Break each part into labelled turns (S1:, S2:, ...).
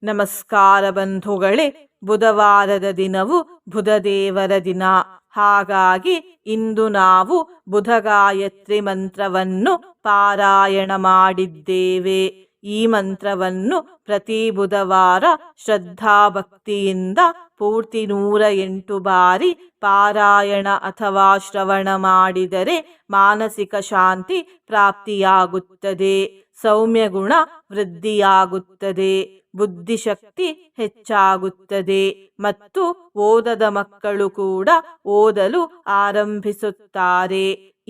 S1: ನಮಸ್ಕಾರ ಬಂಧುಗಳೇ. ಬುಧವಾರದ ದಿನವು ಬುಧದೇವರ ದಿನ. ಹಾಗಾಗಿ ಇಂದು ನಾವು ಬುಧ ಗಾಯತ್ರಿ ಮಂತ್ರವನ್ನು ಪಾರಾಯಣ ಮಾಡಿದ್ದೇವೆ. ಈ ಮಂತ್ರವನ್ನು ಪ್ರತಿ ಬುಧವಾರ ಶ್ರದ್ಧಾಭಕ್ತಿಯಿಂದ ಪೂರ್ತಿ 108 ಬಾರಿ ಪಾರಾಯಣ ಅಥವಾ ಶ್ರವಣ ಮಾಡಿದರೆ ಮಾನಸಿಕ ಶಾಂತಿ ಪ್ರಾಪ್ತಿಯಾಗುತ್ತದೆ, ಸೌಮ್ಯ ಗುಣ ವೃದ್ಧಿಯಾಗುತ್ತದೆ, ಬುದ್ಧಿಶಕ್ತಿ ಹೆಚ್ಚಾಗುತ್ತದೆ ಮತ್ತು ಓದದ ಮಕ್ಕಳು ಕೂಡ ಓದಲು ಆರಂಭಿಸುತ್ತಾರೆ.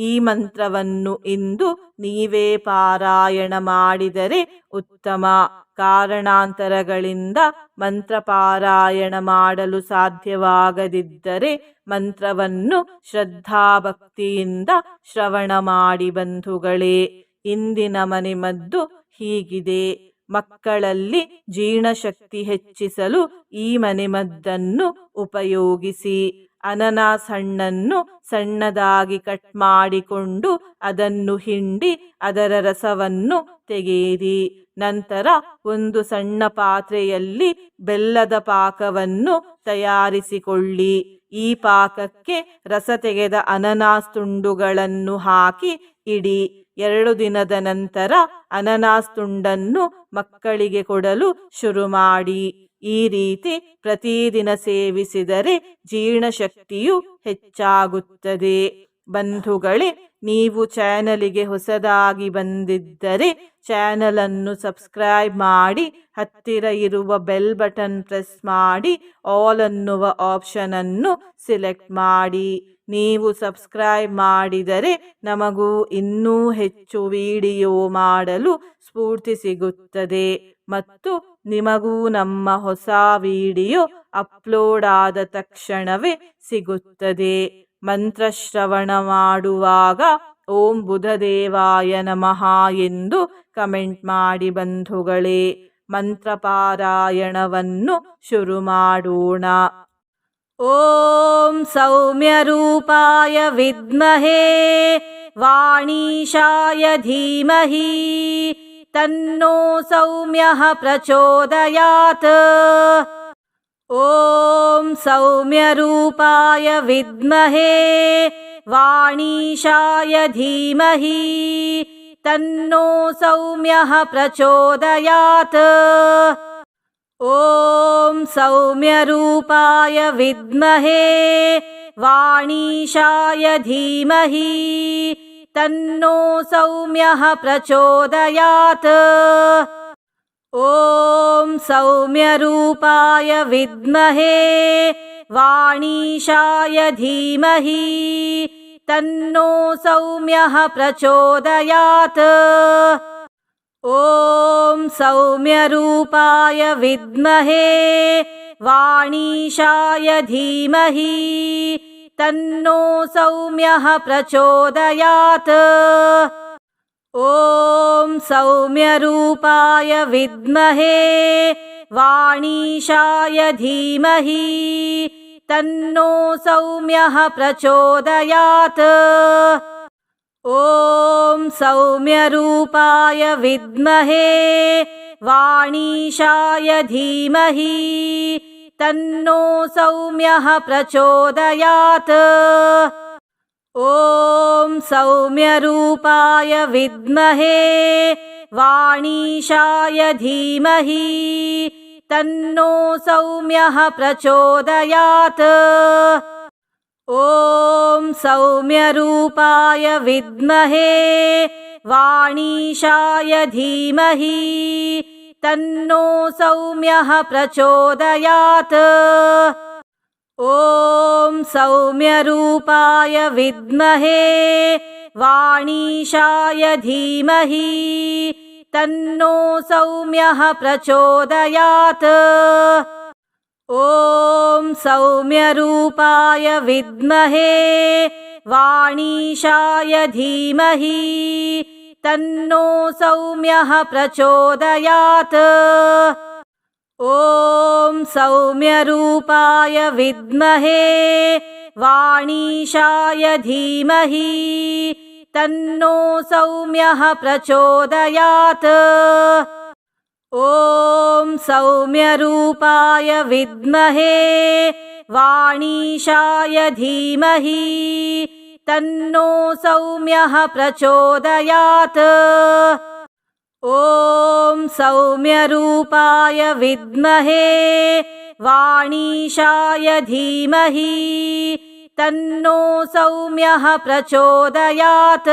S1: ಈ ಮಂತ್ರವನ್ನು ಇಂದು ನೀವೇ ಪಾರಾಯಣ ಮಾಡಿದರೆ ಉತ್ತಮ. ಕಾರಣಾಂತರಗಳಿಂದ ಮಂತ್ರ ಪಾರಾಯಣ ಮಾಡಲು ಸಾಧ್ಯವಾಗದಿದ್ದರೆ ಮಂತ್ರವನ್ನು ಶ್ರದ್ಧಾಭಕ್ತಿಯಿಂದ ಶ್ರವಣ ಮಾಡಿ ಬಂಧುಗಳೇ. ಇಂದಿನ ಮನೆಮದ್ದು ಹೀಗಿದೆ. ಮಕ್ಕಳಲ್ಲಿ ಜೀರ್ಣಶಕ್ತಿ ಹೆಚ್ಚಿಸಲು ಈ ಮನೆಮದ್ದನ್ನು ಉಪಯೋಗಿಸಿ. ಅನನಾಸ್ ಹಣ್ಣನ್ನು ಸಣ್ಣದಾಗಿ ಕಟ್ ಮಾಡಿಕೊಂಡು ಅದನ್ನು ಹಿಂಡಿ ಅದರ ರಸವನ್ನು ತೆಗೆಯಿರಿ. ನಂತರ ಒಂದು ಸಣ್ಣ ಪಾತ್ರೆಯಲ್ಲಿ ಬೆಲ್ಲದ ಪಾಕವನ್ನು ತಯಾರಿಸಿಕೊಳ್ಳಿ. ಈ ಪಾಕಕ್ಕೆ ರಸ ತೆಗೆದ ಅನನಾಸ್ ತುಂಡುಗಳನ್ನು ಹಾಕಿ ಇಡಿ. 2 ದಿನದ ನಂತರ ಅನನಾಸ್ ತುಂಡನ್ನು ಮಕ್ಕಳಿಗೆ ಕೊಡಲು ಶುರು ಮಾಡಿ. ಈ ರೀತಿ ಪ್ರತಿದಿನ ಸೇವಿಸಿದರೆ ಜೀರ್ಣಶಕ್ತಿಯು ಹೆಚ್ಚಾಗುತ್ತದೆ. ಬಂಧುಗಳೇ, ನೀವು ಚಾನಲಿಗೆ ಹೊಸದಾಗಿ ಬಂದಿದ್ದರೆ ಚಾನಲನ್ನು ಸಬ್ಸ್ಕ್ರೈಬ್ ಮಾಡಿ, ಹತ್ತಿರ ಇರುವ ಬೆಲ್ ಬಟನ್ ಪ್ರೆಸ್ ಮಾಡಿ, ಆಲ್ ಅನ್ನುವ ಆಪ್ಷನ್ ಅನ್ನು ಸಿಲೆಕ್ಟ್ ಮಾಡಿ. ನೀವು ಸಬ್ಸ್ಕ್ರೈಬ್ ಮಾಡಿದರೆ ನಮಗೂ ಇನ್ನೂ ಹೆಚ್ಚು ವಿಡಿಯೋ ಮಾಡಲು ಸ್ಫೂರ್ತಿ ಸಿಗುತ್ತದೆ ಮತ್ತು ನಿಮಗೂ ನಮ್ಮ ಹೊಸ ವಿಡಿಯೋ ಅಪ್ಲೋಡ್ ಆದ ತಕ್ಷಣವೇ ಸಿಗುತ್ತದೆ. ಮಂತ್ರಶ್ರವಣ ಮಾಡುವಾಗ ಓಂ ಬುಧದೇವಾಯ ನಮಃ ಎಂದು ಕಮೆಂಟ್ ಮಾಡಿ ಬಂಧುಗಳೇ. ಮಂತ್ರಪಾರಾಯಣವನ್ನು ಶುರು ಮಾಡೋಣ. ಓಂ ಸೌಮ್ಯ ರೂಪಾಯ ವಿದ್ಮಹೇ ವಾಣೀಶಾಯ ಧೀಮಹಿ ತನ್ನೋ ಸೌಮ್ಯಃ ಪ್ರಚೋದಯಾತ್. ಓಂ ಸೌಮ್ಯ ರೂಪಾಯ ವಿದ್ಮಹೇ ವಾಣೀಶಾಯ ಧೀಮಹಿ ತನ್ನೋ ಸೌಮ್ಯಃ ಪ್ರಚೋದಯಾತ್. ಓಂ ಸೌಮ್ಯ ರೂಪಾಯ ವಿದ್ಮಹೇ ವಾಣೀಶಾಯ ಧೀಮಹಿ ತನ್ನೋ ಸೌಮ್ಯಃ ಪ್ರಚೋದಯಾತ್. ಓಂ ಸೌಮ್ಯ ರೂಪಾಯ ವಿದ್ಮಹೇ ವಾಣೀಶಾಯ ಧೀಮಹಿ ತನ್ನೋ ಸೌಮ್ಯಃ ಪ್ರಚೋದಯಾತ್. ಓಂ ಸೌಮ್ಯ ರೂಪಾಯ ವಿದ್ಮಹೇ ವಾಣೀಶಾಯ ಧೀಮಹಿ ತನ್ನೋ ಸೌಮ್ಯಃ ಪ್ರಚೋದಯಾತ್. ಓಂ ಸೌಮ್ಯ ರೂಪಾಯ ವಿದ್ಮಹೇ ವಾಣೀಶಾಯ ಧೀಮಹಿ ತನ್ನೋ ಸೌಮ್ಯಃ ಪ್ರಚೋದಯಾತ್. ಓಂ ಸೌಮ್ಯ ರೂಪಾಯ ವಿದ್ಮಹೇ ವಾಣೀಶಾಯ ಧೀಮಹಿ ತನ್ನೋ ಸೌಮ್ಯಃ ಪ್ರಚೋದಯಾತ್. ಓಂ ಸೌಮ್ಯ ರೂಪಾಯ ವಿದ್ಮಹೇ ವಾಣೀಶಾಯ ಧೀಮಹಿ ತನ್ನೋ ಸೌಮ್ಯಃ ಪ್ರಚೋದಯಾತ್. ಓಂ ಸೌಮ್ಯ ರೂಪಾಯ ವಿದ್ಮಹೇ ವಾಣೀಶಾಯ ಧೀಮಹಿ ತನ್ನೋ ಸೌಮ್ಯಃ ಪ್ರಚೋದಯಾತ್. ಓಂ ಸೌಮ್ಯ ರೂಪಾಯ ವಿದ್ಮಹೇ ವಾಣೀಶಾಯ ಧೀಮಹಿ ತನ್ನೋ ಸೌಮ್ಯಃ ಪ್ರಚೋದಯಾತ್. ಓಂ ಸೌಮ್ಯ ರೂಪಾಯ ವಿದ್ಮಹೇ ವಾಣೀಶಾಯ ಧೀಮಹಿ ತನ್ನೋ ಸೌಮ್ಯಃ ಪ್ರಚೋದಯಾತ್. ಓಂ ಸೌಮ್ಯ ರೂಪಾಯ ವಿದ್ಮಹೇ ವಾಣೀಶಾಯ ಧೀಮಹಿ ತನ್ನೋ ಸೌಮ್ಯಃ ಪ್ರಚೋದಯಾತ್. ॐ सौम्यरूपाय विद्महे वाणीशाय धीमहि तन्नो सौम्यः प्रचोदयात्। ॐ सौम्यरूपाय विद्महे वाणीशाय धीमहि तन्नो सौम्यः प्रचोदयात्।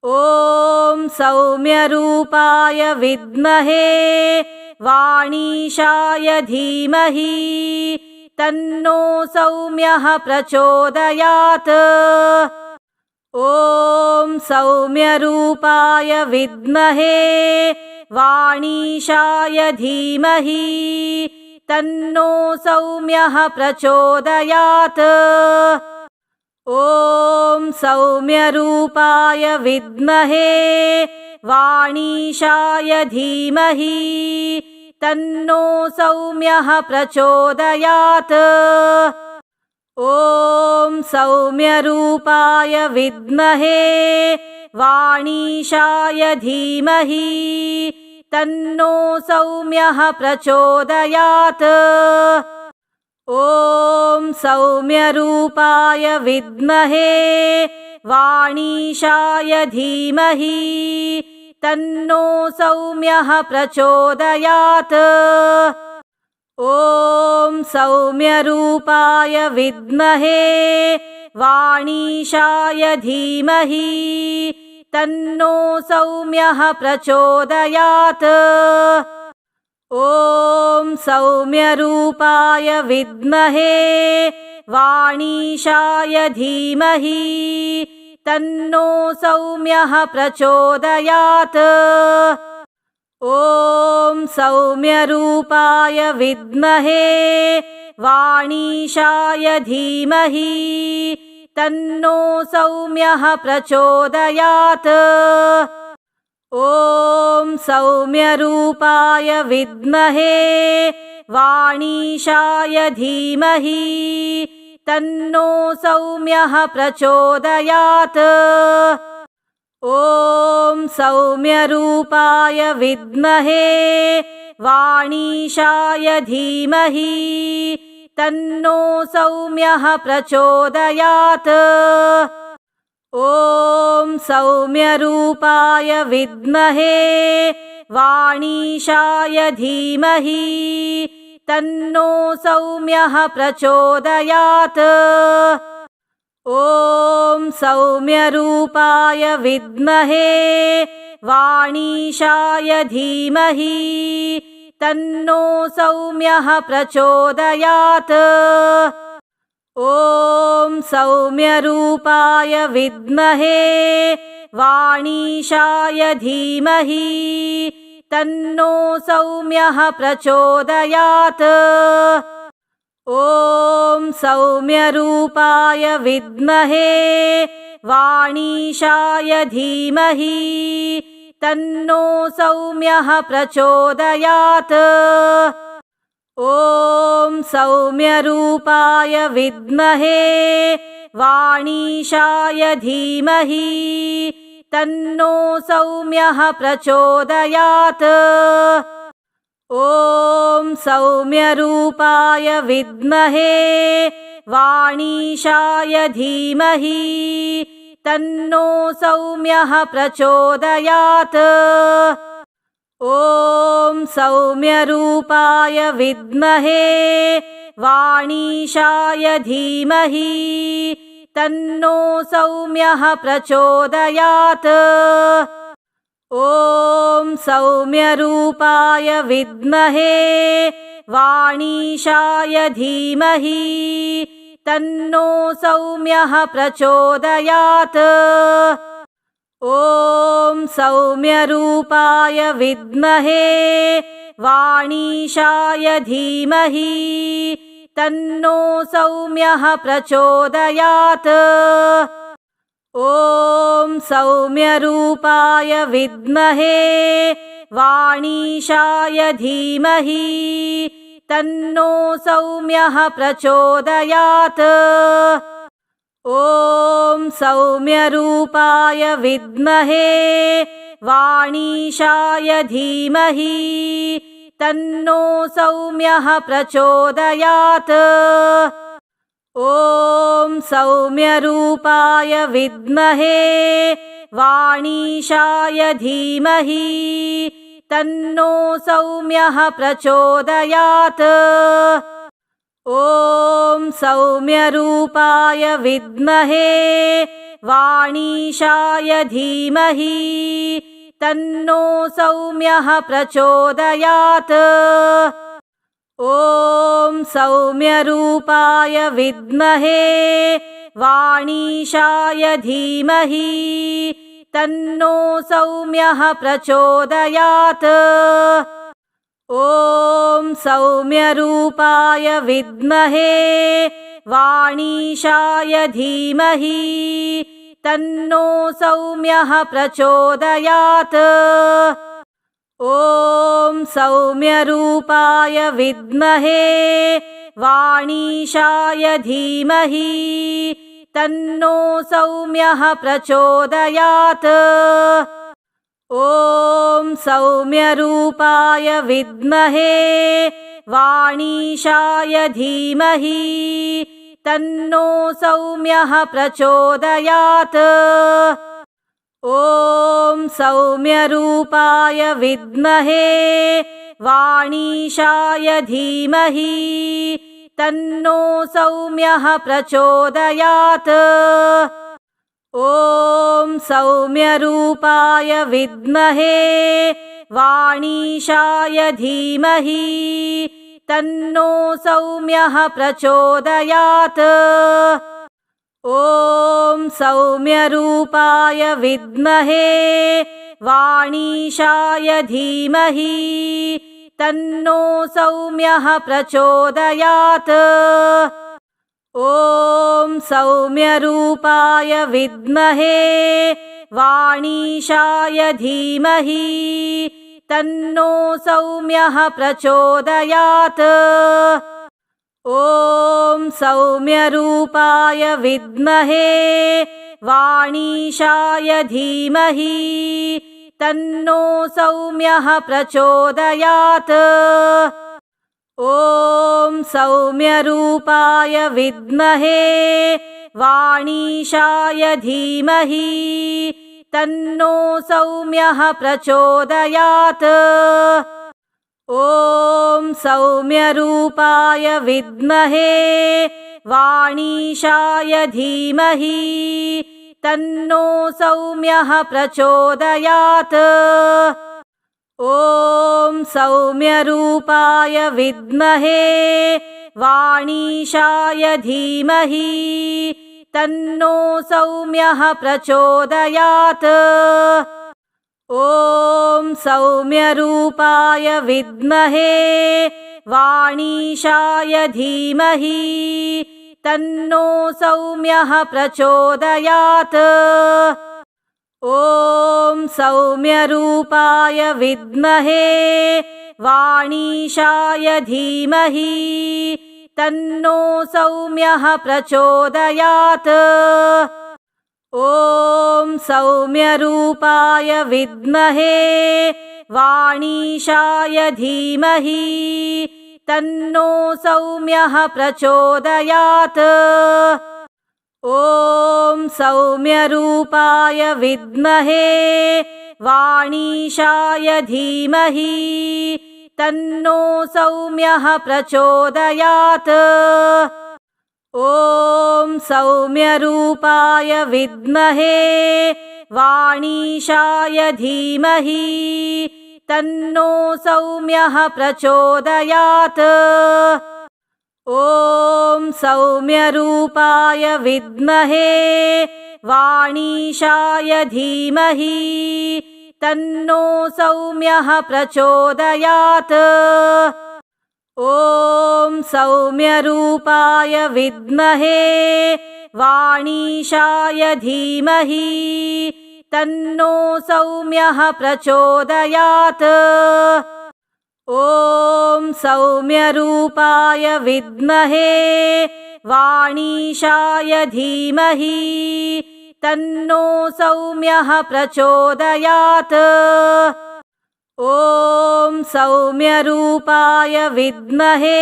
S1: ॐ सौम्यरूपाय विद्महे वाणीशाय धीमहि तन्नो सौम्यः प्रचोदयात्। ॐ सौम्यरूपाय विद्महे वाणीशाय धीमहि तन्नो सौम्यः प्रचोदयात्। ॐ सौम्यरूपाय विद्महे वाणीशाय धीमहि तन्नो सौम्यः प्रचोदयात्। ॐ सौम्यरूपाय विद्महे वाणीशाय धीमहि तन्नो सौम्यः प्रचोदयात्। ॐ सौम्यरूपाय विद्महे वाणीशाय धीमहि तन्नो सौम्यः प्रचोदयात्। ॐ सौम्यरूपाय विद्महे वाणीशाय धीमहि तन्नो सौम्यः प्रचोदयात्। ॐ सौम्यरूपाय विद्महे वाणीशाय धीमहि तन्नो सौम्यः प्रचोदयात्। ॐ सौम्यरूपाय विद्महे वाणीशाय धीमहि तन्नो सौम्यः प्रचोदयात्। ॐ सौम्यरूपाय विद्महे वाणीशाय धीमहि तन्नो सौम्यः प्रचोदयात्। ॐ सौम्यरूपाय विद्महे वाणीशाय धीमहि तन्नो सौम्यः प्रचोदयात्। ॐ सौम्यरूपाय विद्महे वाणीशाय धीमहि तन्नो सौम्यः प्रचोदयात्। ॐ सौम्यरूपाय विद्महे वाणीशाय धीमहि तन्नो सौम्यः प्रचोदयात्। ॐ सौम्यरूपाय विद्महे वाणीशाय धीमहि तन्नो सौम्यः प्रचोदयात्। ॐ सौम्यरूपाय विद्महे वाणीशाय धीमहि तन्नो सौम्यः प्रचोदयात्। ॐ सौम्यरूपाय विद्महे वाणीशाय धीमहि तन्नो सौम्यः प्रचोदयात्। ॐ सौम्यरूपाय विद्महे वाणीशाय धीमहि तन्नो सौम्यः प्रचोदयात्। ॐ सौम्यरूपाय विद्महे वाणीशाय धीमहि तन्नो सौम्यः प्रचोदयात्। ॐ सौम्यरूपाय विद्महे वाणीशाय धीमहि तन्नो सौम्यः प्रचोदयात्। ॐ सौम्यरूपाय विद्महे वाणीशाय धीमहि तन्नो सौम्यः प्रचोदयात्। ॐ सौम्यरूपाय विद्महे वाणीशाय धीमहि तन्नो सौम्यः प्रचोदयात्। ॐ सौम्यरूपाय विद्महे वाणीशाय धीमहि तन्नो सौम्यः प्रचोदयात्। ॐ सौम्यरूपाय विद्महे वाणीशाय धीमहि तन्नो सौम्यः प्रचोदयात्। ॐ सौम्यरूपाय विद्महे वाणीशाय धीमहि तन्नो सौम्यः प्रचोदयात्। ॐ सौम्यरूपाय विद्महे वाणीशाय धीमहि तन्नो सौम्यः प्रचोदयात्। ॐ सौम्यरूपाय विद्महे वाणीशाय धीमहि तन्नो सौम्यः प्रचोदयात्। ॐ सौम्यरूपाय विद्महे वाणीशाय धीमहि तन्नो सौम्यः प्रचोदयात्। ॐ सौम्यरूपाय विद्महे वाणीशाय धीमहि तन्नो सौम्यः प्रचोदयात्। ॐ सौम्यरूपाय विद्महे वाणीशाय धीमहि तन्नो सौम्यः प्रचोदयात्। ॐ सौम्यरूपाय विद्महे वाणीशाय धीमहि तन्नो सौम्यः प्रचोदयात्। ॐ सौम्यरूपाय विद्महे वाणीशाय धीमहि तन्नो सौम्यः प्रचोदयात्। ॐ सौम्यरूपाय विद्महे वाणीशाय धीमहि तन्नो सौम्यः प्रचोदयात्। ॐ सौम्यरूपाय विद्महे वाणीशाय धीमहि तन्नो सौम्यः प्रचोदयात्। ॐ सौम्यरूपाय विद्महे वाणीशाय धीमहि तन्नो सौम्यः प्रचोदयात्। ॐ सौम्यरूपाय विद्महे वाणीशाय धीमहि तन्नो सौम्यः प्रचोदयात्। ॐ सौम्यरूपाय विद्महे वाणीशाय धीमहि तन्नो सौम्यः प्रचोदयात्। ॐ सौम्यरूपाय विद्महे वाणीशाय धीमहि तन्नो सौम्यः प्रचोदयात्। ॐ सौम्यरूपाय विद्महे वाणीशाय धीमहि तन्नो सौम्यः प्रचोदयात्। ॐ सौम्यरूपाय विद्महे वाणीशाय धीमहि तन्नो सौम्यः प्रचोदयात्। ॐ सौम्यरूपाय विद्महे वाणीशाय धीमहि तन्नो सौम्यः प्रचोदयात्। ॐ सौम्यरूपाय विद्महे वाणीशाय धीमहि तन्नो सौम्यः प्रचोदयात्। ॐ सौम्यरूपाय विद्महे वाणीशाय धीमहि तन्नो सौम्यः प्रचोदयात्। ॐ सौम्यरूपाय विद्महे वाणीशाय धीमहि तन्नो सौम्यः प्रचोदयात्। ॐ सौम्यरूपाय विद्महे वाणीशाय धीमहि तन्नो सौम्यः प्रचोदयात्। ॐ सौम्यरूपाय विद्महे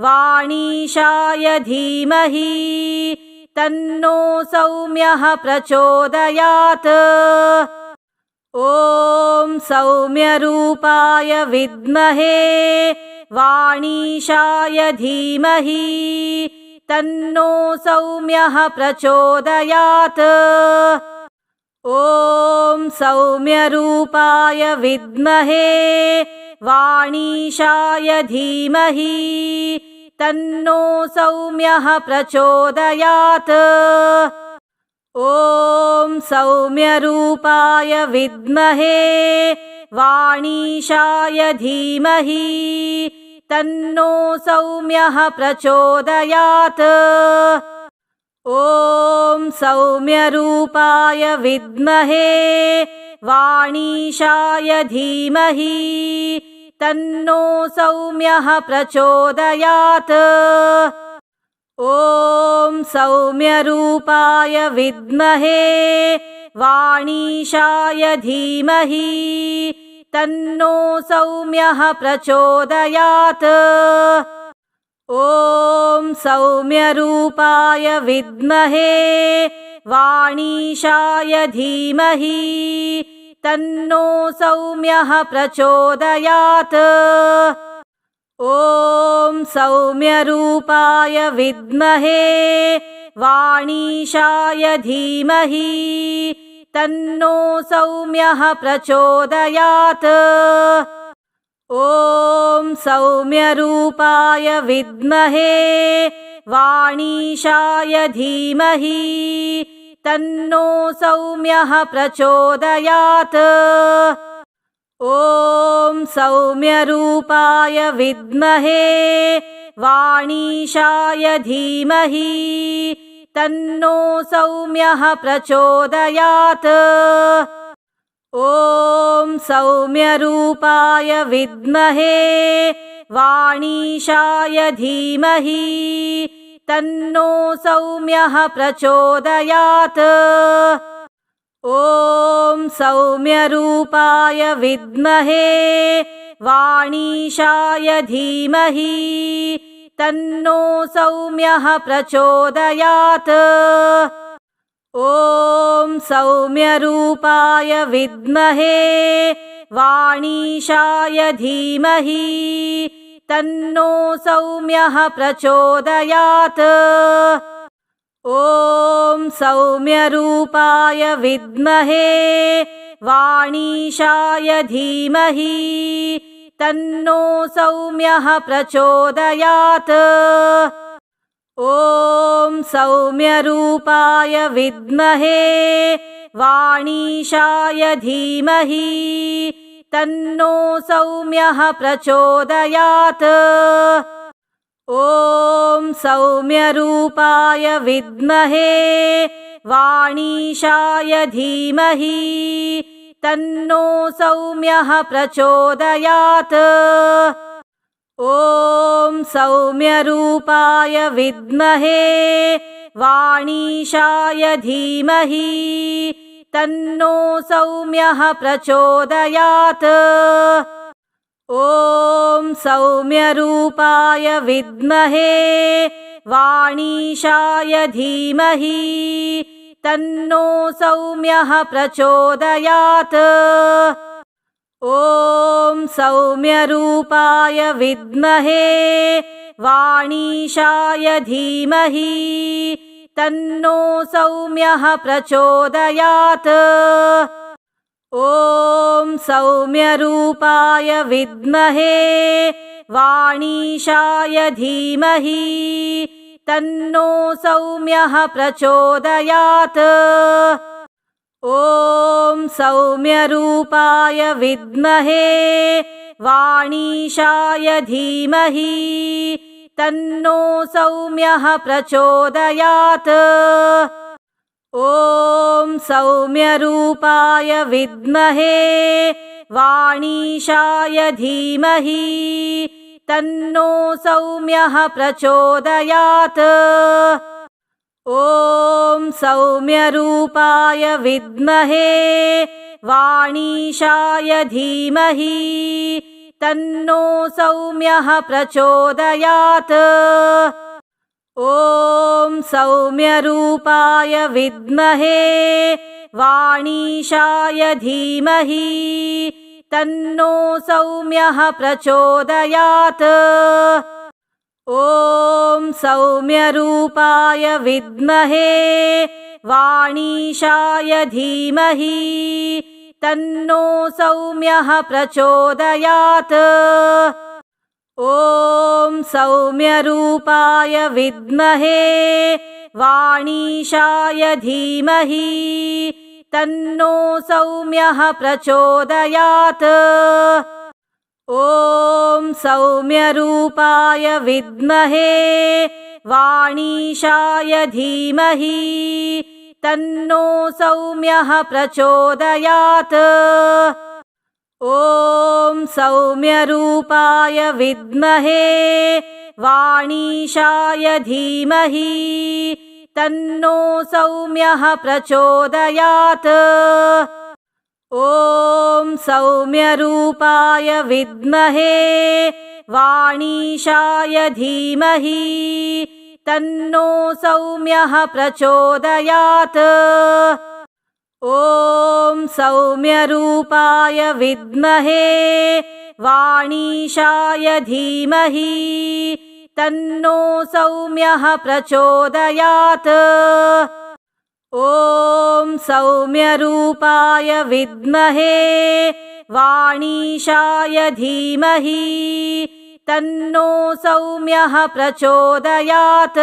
S1: वाणीशाय धीमहि तन्नो सौम्यः प्रचोदयात्। ॐ सौम्यरूपाय विद्महे वाणीशाय धीमहि तन्नो सौम्यः प्रचोदयात्। ॐ सौम्यरूपाय विद्महे वाणीशाय धीमहि तन्नो सौम्यः प्रचोदयात्। ॐ सौम्यरूपाय विद्महे वाणीशाय धीमहि तन्नो सौम्यः प्रचोदयात्। ॐ सौम्यरूपाय विद्महे वाणीशाय धीमहि तन्नो सौम्यः प्रचोदयात्। ॐ सौम्यरूपाय विद्महे वाणीशाय धीमहि तन्नो सौम्यः प्रचोदयात्। ॐ सौम्यरूपाय विद्महे वाणीशाय धीमहि तन्नो सौम्यः प्रचोदयात्। ॐ सौम्यरूपाय विद्महे वाणीशाय धीमहि तन्नो सौम्यः प्रचोदयात्। ॐ सौम्यरूपाय विद्महे वाणीशाय धीमहि तन्नो सौम्यः प्रचोदयात्। ॐ सौम्यरूपाय विद्महे वाणीशाय धीमहि तन्नो सौम्यः प्रचोदयात्। ॐ सौम्यरूपाय विद्महे वाणीशाय धीमहि तन्नो सौम्यः प्रचोदयात्। ॐ सौम्यरूपाय विद्महे वाणीशाय धीमहि तन्नो सौम्यः प्रचोदयात्। ॐ सौम्यरूपाय विद्महे वाणीशाय धीमहि तन्नो सौम्यः प्रचोदयात्। ॐ सौम्यरूपाय विद्महे वाणीशाय धीमहि तन्नो सौम्यः प्रचोदयात्। ॐ सौम्यरूपाय विद्महे वाणीशाय धीमहि तन्नो सौम्यः प्रचोदयात्। ॐ सौम्यरूपाय विद्महे वाणीशाय धीमहि तन्नो सौम्यः प्रचोदयात्। ॐ सौम्यरूपाय विद्महे वाणीशाय धीमहि तन्नो सौम्यः प्रचोदयात्। ॐ सौम्यरूपाय विद्महे वाणीशाय धीमहि तन्नो सौम्यः प्रचोदयात्। ॐ सौम्यरूपाय विद्महे वाणीशाय धीमहि तन्नो सौम्यः प्रचोदयात्। ॐ सौम्यरूपाय विद्महे वाणीशाय धीमहि तन्नो सौम्यः प्रचोदयात्। ॐ सौम्यरूपाय विद्महे वाणीशाय धीमहि तन्नो सौम्यः प्रचोदयात्। ॐ सौम्यरूपाय विद्महे वाणीशाय धीमहि तन्नो सौम्यः प्रचोदयात्। ॐ सौम्यरूपाय विद्महे वाणीशाय धीमहि तन्नो सौम्यः प्रचोदयात्। ॐ सौम्यरूपाय विद्महे वाणीशाय धीमहि तन्नो सौम्यः प्रचोदयात्। ॐ सौम्यरूपाय विद्महे वाणीशाय धीमहि तन्नो सौम्यः प्रचोदयात्। ॐ सौम्यरूपाय विद्महे वाणीशाय धीमहि तन्नो सौम्यः प्रचोदयात्। ॐ सौम्यरूपाय विद्महे वाणीशाय धीमहि तन्नो सौम्यः प्रचोदयात्। ॐ सौम्यरूपाय विद्महे वाणीशाय धीमहि तन्नो सौम्यः प्रचोदयात्। ॐ सौम्यरूपाय विद्महे वाणीशाय धीमहि तन्नो सौम्यः प्रचोदयात्। ॐ सौम्यरूपाय विद्महे वाणीशाय धीमहि तन्नो सौम्यः प्रचोदयात्। ॐ सौम्यरूपाय विद्महे वाणीशाय धीमहि तन्नो सौम्यः प्रचोदयात्।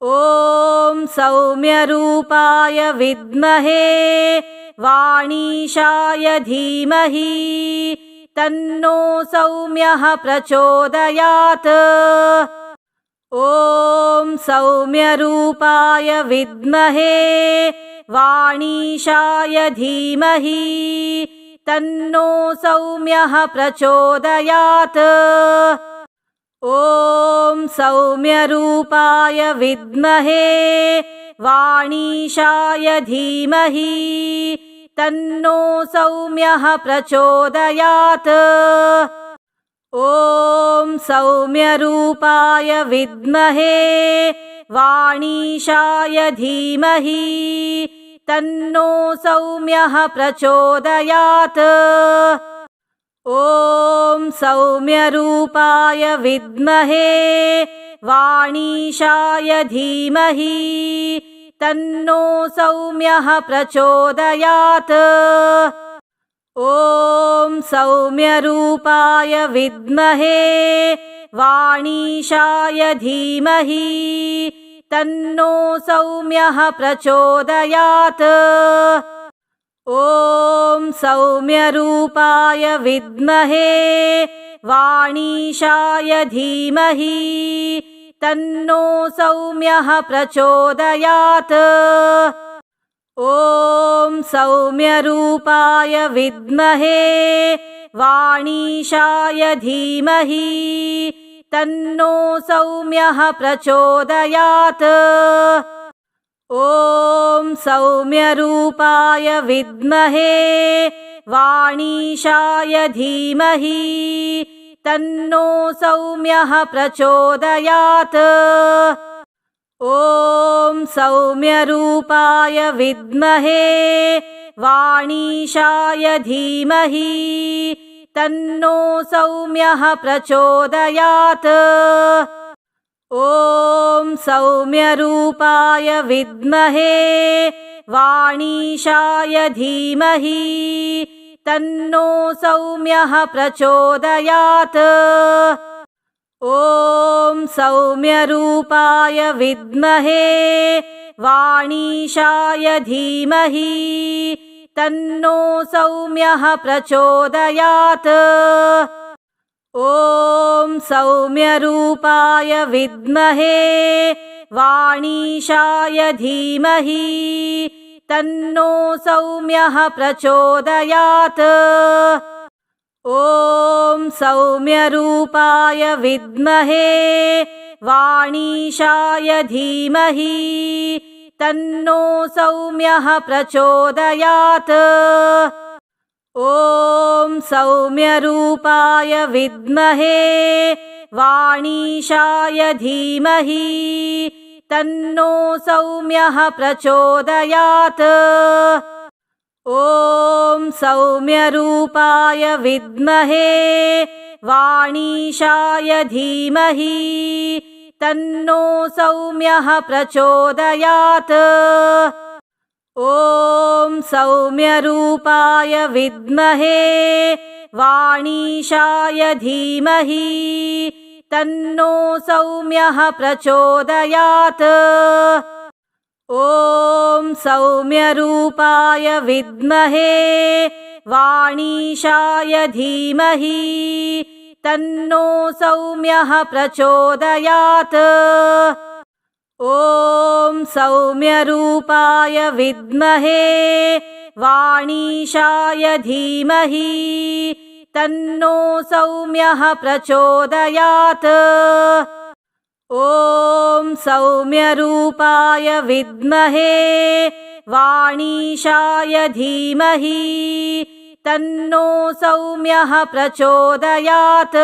S1: ॐ सौम्यरूपाय विद्महे वाणीशाय धीमहि तन्नो सौम्यः प्रचोदयात्। ॐ सौम्यरूपाय विद्महे वाणीशाय धीमहि तन्नो सौम्यः प्रचोदयात्। ॐ सौम्यरूपाय विद्महे वाणीशाय धीमहि तन्नो सौम्यः प्रचोदयात्। ॐ सौम्यरूपाय विद्महे वाणीशाय धीमहि तन्नो सौम्यः प्रचोदयात्। ॐ सौम्यरूपाय विद्महे वाणीशाय धीमहि तन्नो सौम्यः प्रचोदयात्। ॐ सौम्यरूपाय विद्महे वाणीशाय धीमहि तन्नो सौम्यः प्रचोदयात्। ॐ सौम्यरूपाय विद्महे वाणीशाय धीमहि तन्नो सौम्यः प्रचोदयात्। ॐ सौम्यरूपाय विद्महे वाणीशाय धीमहि तन्नो सौम्यः प्रचोदयात्। ॐ सौम्यरूपाय विद्महे वाणीशाय धीमहि तन्नो सौम्यः प्रचोदयात्। ॐ सौम्यरूपाय विद्महे वाणीशाय धीमहि तन्नो सौम्यः प्रचोदयात्। ॐ सौम्यरूपाय विद्महे वाणीशाय धीमहि तन्नो सौम्यः प्रचोदयात्। ॐ सौम्यरूपाय विद्महे वाणीशाय धीमहि तन्नो सौम्यः प्रचोदयात्। ॐ सौम्यरूपाय विद्महे वाणीशाय धीमहि तन्नो सौम्यः प्रचोदयात्। ॐ सौम्यरूपाय विद्महे वाणीशाय धीमहि तन्नो सौम्यः प्रचोदयात्। ॐ सौम्यरूपाय विद्महे वाणीशाय धीमहि तन्नो सौम्यः प्रचोदयात्। ॐ सौम्यरूपाय विद्महे वाणीशाय धीमहि तन्नो सौम्यः प्रचोदयात्। ॐ सौम्यरूपाय विद्महे वाणीशाय धीमहि तन्नो सौम्यः प्रचोदयात्। ॐ सौम्यरूपाय विद्महे वाणीशाय धीमहि तन्नो सौम्यः प्रचोदयात्। ॐ सौम्यरूपाय विद्महे वाणीशाय धीमहि तन्नो सौम्यः प्रचोदयात्। ॐ सौम्यरूपाय विद्महे वाणीशाय धीमहि तन्नो सौम्यः प्रचोदयात्।